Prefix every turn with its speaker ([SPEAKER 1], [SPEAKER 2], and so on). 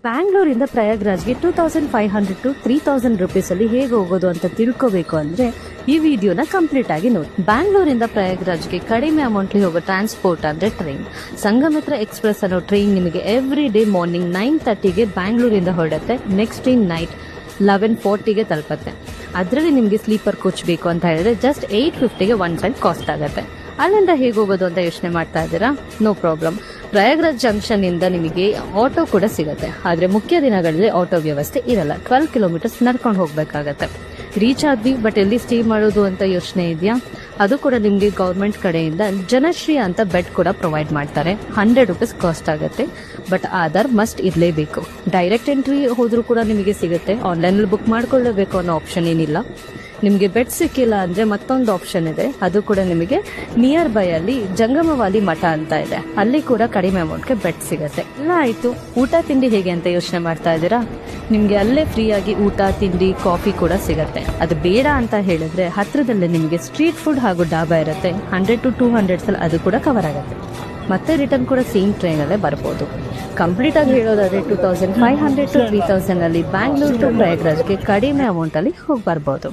[SPEAKER 1] ಬ್ಯಾಂಗ್ಳೂರಿಂದ ಪ್ರಯಾಗ್ರಾಜ್ಗೆ 2500 to 3000 ರುಪೀಸಲ್ಲಿ ಹೇಗೆ ಹೋಗೋದು ಅಂತ ತಿಳ್ಕೋಬೇಕು ಅಂದರೆ ಈ ವಿಡಿಯೋನ ಕಂಪ್ಲೀಟ್ ಆಗಿ ನೋಡಿ. ಬ್ಯಾಂಗ್ಳೂರಿಂದ ಪ್ರಯಾಗ್ರಾಜ್ಗೆ ಕಡಿಮೆ ಅಮೌಂಟ್ಲಿ ಹೋಗೋ ಟ್ರಾನ್ಸ್ಪೋರ್ಟ್ ಅಂದರೆ ಟ್ರೈನ್. ಸಂಗಮಿತ್ರ ಎಕ್ಸ್ಪ್ರೆಸ್ ಅನ್ನೋ ಟ್ರೈನ್ ನಿಮಗೆ ಎವ್ರಿ ಡೇ ಮಾರ್ನಿಂಗ್ 9:30ಗೆ ಬ್ಯಾಂಗ್ಳೂರಿಂದ ಹೊರಡುತ್ತೆ. ನೆಕ್ಸ್ಟ್ ಡೇ ನೈಟ್ 11:40ಗೆ ತಲುಪುತ್ತೆ. ಅದರಲ್ಲಿ ನಿಮಗೆ ಸ್ಲೀಪರ್ ಕೋಚ್ ಬೇಕು ಅಂತ ಹೇಳಿದ್ರೆ ಜಸ್ಟ್ 850ಗೆ ಒನ್ ಸೈಡ್ ಕಾಸ್ಟ್ ಆಗುತ್ತೆ. ಅಲ್ಲಿಂದ ಹೇಗೆ ಹೋಗೋದು ಅಂತ ಯೋಚನೆ ಮಾಡ್ತಾ ಇದ್ದೀರಾ? No problem. ಪ್ರಯಾಗ್ರಾಜ್ ಜಂಕ್ಷನ್ ಇಂದ ನಿಮಗೆ ಆಟೋ ಕೂಡ ಸಿಗುತ್ತೆ. ಆದರೆ ಮುಖ್ಯ ದಿನಗಳಲ್ಲಿ ಆಟೋ ವ್ಯವಸ್ಥೆ ಇರಲ್ಲ. 12 ಕಿಲೋಮೀಟರ್ಸ್ ನಡ್ಕೊಂಡು ಹೋಗ್ಬೇಕಾಗತ್ತೆ. ರೀಚ್ ಆದ್ವಿ, ಬಟ್ ಎಲ್ಲಿ ಸ್ಟೇ ಮಾಡೋದು ಅಂತ ಯೋಚನೆ ಇದೆಯಾ? ಅದು ಕೂಡ ನಿಮಗೆ ಗೌರ್ಮೆಂಟ್ ಕಡೆಯಿಂದ ಜನಶ್ರೀ ಅಂತ ಬೆಡ್ ಕೂಡ ಪ್ರೊವೈಡ್ ಮಾಡ್ತಾರೆ. 100 ರುಪೀಸ್ ಕಾಸ್ಟ್ ಆಗುತ್ತೆ. ಬಟ್ ಆಧಾರ್ ಮಸ್ಟ್ ಇರಲೇಬೇಕು. ಡೈರೆಕ್ಟ್ ಎಂಟ್ರಿ ಹೋದ್ರೂ ಕೂಡ ನಿಮಗೆ ಸಿಗುತ್ತೆ. ಆನ್ಲೈನಲ್ಲಿ ಬುಕ್ ಮಾಡ್ಕೊಳ್ಳೇಬೇಕು ಅನ್ನೋ ಆಪ್ಷನ್ ಏನಿಲ್ಲ. ನಿಮಗೆ ಬೆಡ್ ಸಿಕ್ಕಿಲ್ಲ ಅಂದರೆ ಮತ್ತೊಂದು ಆಪ್ಷನ್ ಇದೆ. ಅದು ಕೂಡ ನಿಮಗೆ ನಿಯರ್ ಬೈ ಅಲ್ಲಿ ಜಂಗಮವಾಲಿ ಮಠ ಅಂತ ಇದೆ. ಅಲ್ಲಿ ಕೂಡ ಕಡಿಮೆ ಅಮೌಂಟ್ಗೆ ಬೆಡ್ ಸಿಗುತ್ತೆ. ಎಲ್ಲ ಆಯಿತು, ಊಟ ತಿಂಡಿ ಹೇಗೆ ಅಂತ ಯೋಚನೆ ಮಾಡ್ತಾ ಇದ್ದೀರಾ? ನಿಮಗೆ ಅಲ್ಲೇ ಫ್ರೀಯಾಗಿ ಊಟ ತಿಂಡಿ ಕಾಫಿ ಕೂಡ ಸಿಗುತ್ತೆ. ಅದು ಬೇಡ ಅಂತ ಹೇಳಿದ್ರೆ ಹತ್ರದಲ್ಲೇ ನಿಮಗೆ ಸ್ಟ್ರೀಟ್ ಫುಡ್ ಹಾಗೂ ಡಾಬಾ ಇರುತ್ತೆ. 100 to 200 ಅದು ಕೂಡ ಕವರ್ ಆಗುತ್ತೆ. ಮತ್ತೆ ರಿಟರ್ನ್ ಕೂಡ ಸೇಮ್ ಟ್ರೈನಲ್ಲೇ ಬರ್ಬೋದು. ಕಂಪ್ಲೀಟ್ ಆಗಿ ಹೇಳೋದಾದ್ರೆ 2500 to 3000 ಅಲ್ಲಿ ಬ್ಯಾಂಗ್ಳೂರ್ ಟು ಪ್ರಯಾಗ್ರಾಜ್ಗೆ ಕಡಿಮೆ ಅಮೌಂಟಲ್ಲಿ ಹೋಗಿ ಬರ್ಬೋದು.